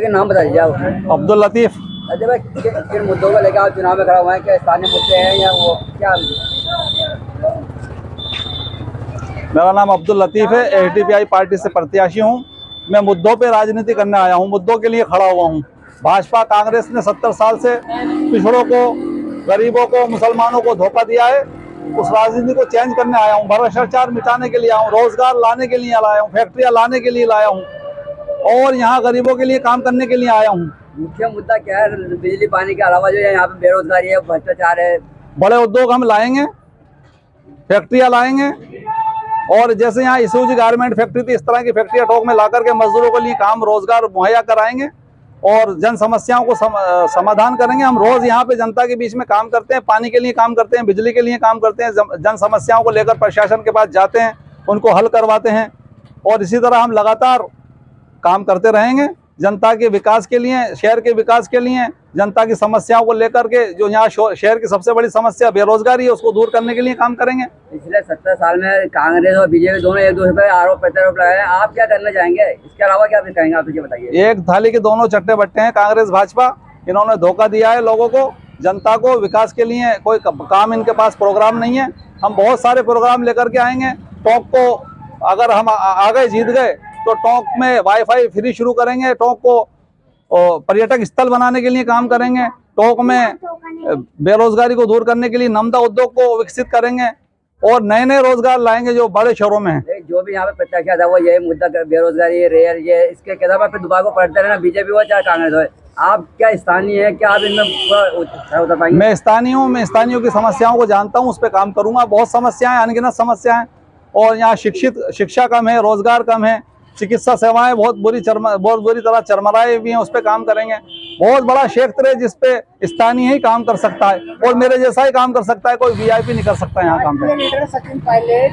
लेकिन नाम बता दीजिए आप। अब्दुल लतीफ। अजय भाई, किन मुद्दों को लेकर आप चुनाव में खड़ा हुए हैं? क्या स्थानीय मुद्दे हैं या वो क्या? मेरा नाम अब्दुल लतीफ है, एसडीपीआई पार्टी से प्रत्याशी हूँ। मैं मुद्दों पे राजनीति करने आया हूँ, मुद्दों के लिए खड़ा हुआ हूँ। भाजपा कांग्रेस ने 70 साल से पिछड़ों को, गरीबों को, मुसलमानों को धोखा दिया है। उस राजनीति को चेंज करने आया हूँ, भ्रष्टाचार मिटाने के लिए आया हूँ, रोजगार लाने के लिए लाया हूँ, फैक्ट्रियाँ लाने के लिए लाया हूँ और यहाँ गरीबों के लिए काम करने के लिए आया हूँ। मुख्य मुद्दा क्या है? बिजली पानी के अलावा जो है यहाँ पे बेरोजगारी है, भ्रष्टाचार है। बड़े उद्योग हम लाएंगे, फैक्ट्रियाँ लाएंगे और जैसे यहाँ ईसूजी गारमेंट फैक्ट्री थी, इस तरह की फैक्ट्रियाँ टोक में ला करके मजदूरों के लिए काम रोजगार मुहैया कराएंगे और जन समस्याओं को समाधान करेंगे। हम रोज यहाँ पे जनता के बीच में काम करते हैं, पानी के लिए काम करते हैं, बिजली के लिए काम करते हैं, जन समस्याओं को लेकर प्रशासन के पास जाते हैं, उनको हल करवाते हैं और इसी तरह हम लगातार काम करते रहेंगे जनता के विकास के लिए, शहर के विकास के लिए, जनता की समस्याओं को लेकर के। जो यहाँ शहर की सबसे बड़ी समस्या बेरोजगारी है, उसको दूर करने के लिए काम करेंगे। पिछले 70 साल में कांग्रेस और बीजेपी दोनों एक दूसरे पर आरोप प्रत्यारोप लगाए हैं, आप क्या करना चाहेंगे? इसके अलावा क्या कहेंगे आप? ये बताइए। एक थाली के दोनों चट्टे बट्टे हैं कांग्रेस भाजपा। इन्होंने धोखा दिया है लोगों को, जनता को। विकास के लिए कोई काम इनके पास प्रोग्राम नहीं है। हम बहुत सारे प्रोग्राम लेकर के आएंगे। टोंक को अगर हम आगे जीत गए तो टोंक में वाईफाई फ्री शुरू करेंगे, टोंक को पर्यटक स्थल बनाने के लिए काम करेंगे, टोंक में बेरोजगारी को दूर करने के लिए नमदा उद्योग को विकसित करेंगे और नए नए रोजगार लाएंगे जो बड़े शहरों में है। जो भी यहाँ पे प्रत्याशी था वो यही मुद्दा, बेरोजगारी, रेयर, ये इसके किताब पे दोबारा को पढ़ते रहना, बीजेपी हो चाहे कांग्रेस हो। आप क्या स्थानीय है, क्या आप इनमें उतर पाएंगे? मैं स्थानीय हूँ, मैं स्थानीयों की समस्याओं को जानता हूँ, उस पर काम करूंगा। बहुत समस्याएं, अनगिनत समस्याएं और यहाँ शिक्षा कम है, रोजगार कम है, चिकित्सा सेवाएं बहुत बुरी तरह चरमराई हुई हैं, उस पर काम करेंगे। बहुत बड़ा क्षेत्र है जिसपे स्थानीय ही काम कर सकता है और मेरे जैसा ही काम कर सकता है, कोई वीआईपी नहीं कर सकता यहाँ काम पे। लीडर सचिन पायलट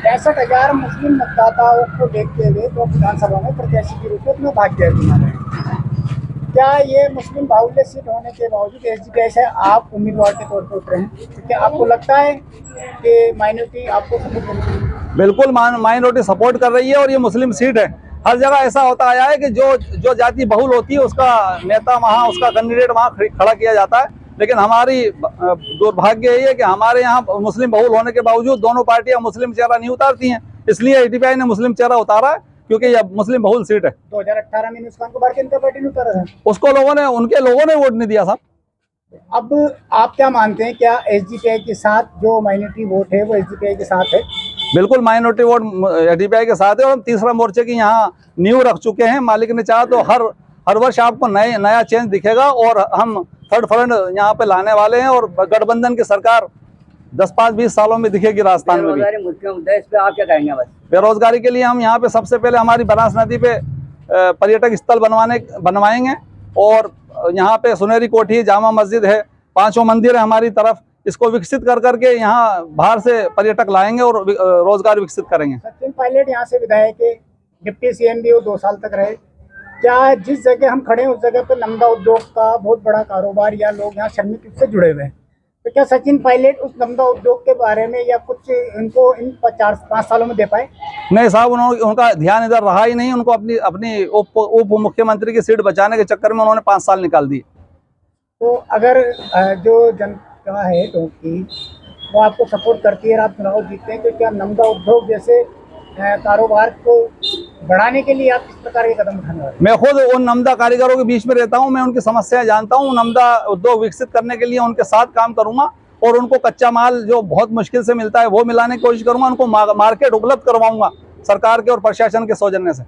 65,000 मुस्लिम मतदाताओं को देखते हुए तो विधानसभा में प्रत्याशी के रूप में अपना भाग्य बना रहे हैं। क्या ये मुस्लिम बाहुल्य सीट होने के बावजूद एसडीपीआई से आप उम्मीदवार के तौर पर उतरे हैं? क्या आपको लगता है कि माइनॉरिटी आपको सपोर्ट कर रही है? बिल्कुल माइनॉरिटी सपोर्ट कर रही है और ये मुस्लिम सीट है। हर जगह ऐसा होता आया है कि जो जाति बहुल होती है उसका नेता वहाँ, उसका कैंडिडेट वहाँ खड़ा किया जाता है। लेकिन हमारी दुर्भाग्य यही है कि हमारे यहाँ मुस्लिम बहुल होने के बावजूद दोनों पार्टियां मुस्लिम चेहरा नहीं उतारती हैं। इसलिए एसडीपीआई ने मुस्लिम चेहरा उतारा है क्योंकि यह मुस्लिम बहुल सीट है। 2018 में नुकसान को भारतीय जनता पार्टी ने उतारा था, उसको उनके लोगों ने वोट नहीं दिया साहब। अब आप क्या मानते हैं, क्या एसडीपीआई के साथ जो माइनॉरिटी वोट है वो एसडीपीआई के साथ है? बिल्कुल माइनॉरिटी वोट एसडीपीआई के साथ है और हम तीसरा मोर्चे की यहाँ नींव रख चुके हैं। मालिक ने चाहा तो हर वर्ष आपको नया चेंज दिखेगा और हम थर्ड फ्रंट यहाँ पे लाने वाले हैं और गठबंधन की सरकार 10-5-20 सालों में दिखेगी राजस्थान में भी। मुख्य मुद्दा इस पे आप क्या कहेंगे? बस बेरोजगारी के लिए हम यहाँ पे सबसे पहले हमारी बनास नदी पे पर्यटक स्थल बनवाएंगे और यहाँ पे सुनहरी कोठी, जामा मस्जिद है, 5 मंदिर है हमारी तरफ। इसको विकसित कर करके यहाँ बाहर से पर्यटक लाएंगे और रोजगार विकसित करेंगे। सचिन पायलट यहाँ से विधायक है, डिप्टी सीएम भी वो 2 साल तक रहे। क्या जिस जगह हम खड़े हैं उस जगह पे नमदा उद्योग का बहुत बड़ा कारोबार या लोग यहाँ श्रमिक रूप से जुड़े हुए हैं, तो क्या सचिन पायलट उस नमदा उद्योग के बारे में या कुछ इनको इन 4-5 सालों में दे पाए? नहीं साहब, उनका ध्यान इधर रहा ही नहीं। उनको अपनी उप मुख्यमंत्री की सीट बचाने के चक्कर में उन्होंने 5 साल निकाल दिए। तो अगर जो जनता है तो की वो आपको सपोर्ट करती है और आप चुनाव जीतते हैं, तो क्या नमदा उद्योग जैसे कारोबार को बढ़ाने के लिए आप किस प्रकार के कदम उठाने वाले? मैं खुद उन नमदा कारीगरों के बीच में रहता हूं, मैं उनकी समस्याएं जानता हूं। नमदा उद्योग विकसित करने के लिए उनके साथ काम करूंगा और उनको कच्चा माल जो बहुत मुश्किल से मिलता है वो मिलाने की कोशिश करूंगा। उनको मार्केट उपलब्ध करवाऊंगा सरकार के और प्रशासन के सौजन्य से।